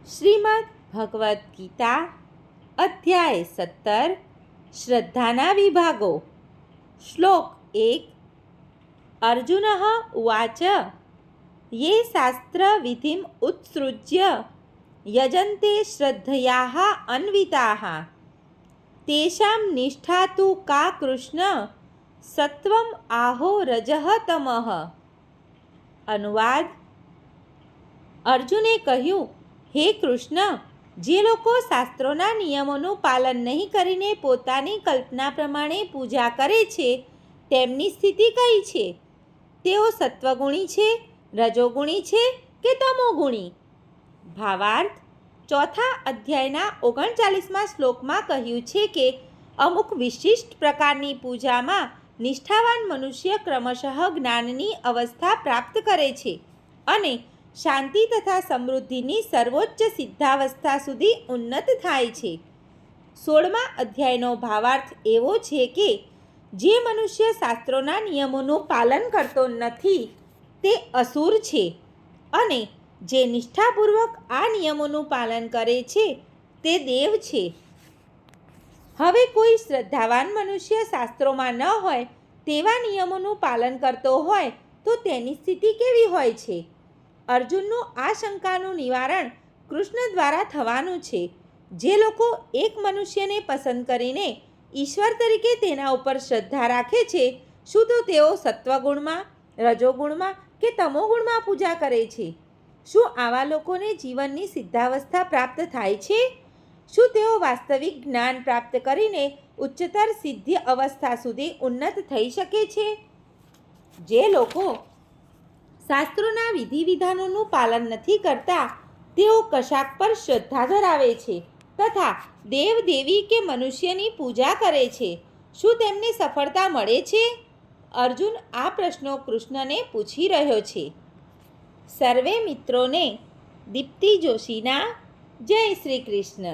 શ્રીમદ્ ભગવદ્ ગીતા અધ્યાય 17 શ્રદ્ધાના વિભાગો. શ્લોક 1. અર્જુન ઉવાચ યે શાસ્ત્રવિધિમ ઉત્સૃજ્ય યજન્તે શ્રદ્ધયા અન્વિતાઃ તેષાં નિષ્ઠા તુ કા કૃષ્ણ સત્વમ આહો રજઃ તમઃ. અનુવાદ. અર્જુને કહ્યું, હે કૃષ્ણ, જે લોકો શાસ્ત્રોના નિયમોનું પાલન નહીં કરીને પોતાની કલ્પના પ્રમાણે પૂજા કરે છે તેમની સ્થિતિ કઈ છે? તેઓ સત્વગુણી છે, રજોગુણી છે કે તમોગુણી? ભાવાર્થ. ચોથા અધ્યાયના 39મા શ્લોકમાં કહ્યું છે કે અમુક વિશિષ્ટ પ્રકારની પૂજામાં નિષ્ઠાવાન મનુષ્ય ક્રમશઃ જ્ઞાનની અવસ્થા પ્રાપ્ત કરે છે અને શાંતિ તથા સમૃદ્ધિની સર્વોચ્ચ સિદ્ધાવસ્થા સુધી ઉન્નત થાય છે. 16મા અધ્યાયનો ભાવાર્થ એવો છે કે જે મનુષ્ય શાસ્ત્રોના નિયમોનું પાલન કરતો નથી તે અસુર છે અને જે નિષ્ઠાપૂર્વક આ નિયમોનું પાલન કરે છે તે દેવ છે. હવે કોઈ શ્રદ્ધાવાન મનુષ્ય શાસ્ત્રોમાં ન હોય તેવા નિયમોનું પાલન કરતો હોય તો તેની સ્થિતિ કેવી હોય છે? અર્જુનનું આ શંકાનું નિવારણ કૃષ્ણ દ્વારા થવાનું છે. જે લોકો એક મનુષ્યને પસંદ કરીને ઈશ્વર તરીકે તેના ઉપર શ્રદ્ધા રાખે છે, શું તો તેઓ સત્વગુણમાં, રજોગુણમાં કે તમોગુણમાં પૂજા કરે છે? શું આવા લોકોને જીવનની સિદ્ધાવસ્થા પ્રાપ્ત થાય છે? શું તેઓ વાસ્તવિક જ્ઞાન પ્રાપ્ત કરીને ઉચ્ચતર સિદ્ધિ અવસ્થા સુધી ઉન્નત થઈ શકે છે? જે લોકો શાસ્ત્રોના વિધિ વિધાનોનું પાલન નથી કરતા તેઓ કશાક પર શ્રદ્ધા ધરાવે છે તથા દેવ દેવી કે મનુષ્યની પૂજા કરે છે. શું તેમને સફળતા મળે છે? અર્જુન આ પ્રશ્નો કૃષ્ણને પૂછી રહ્યો છે. સર્વે મિત્રોને દીપ્તિ જોશીના જય શ્રી કૃષ્ણ.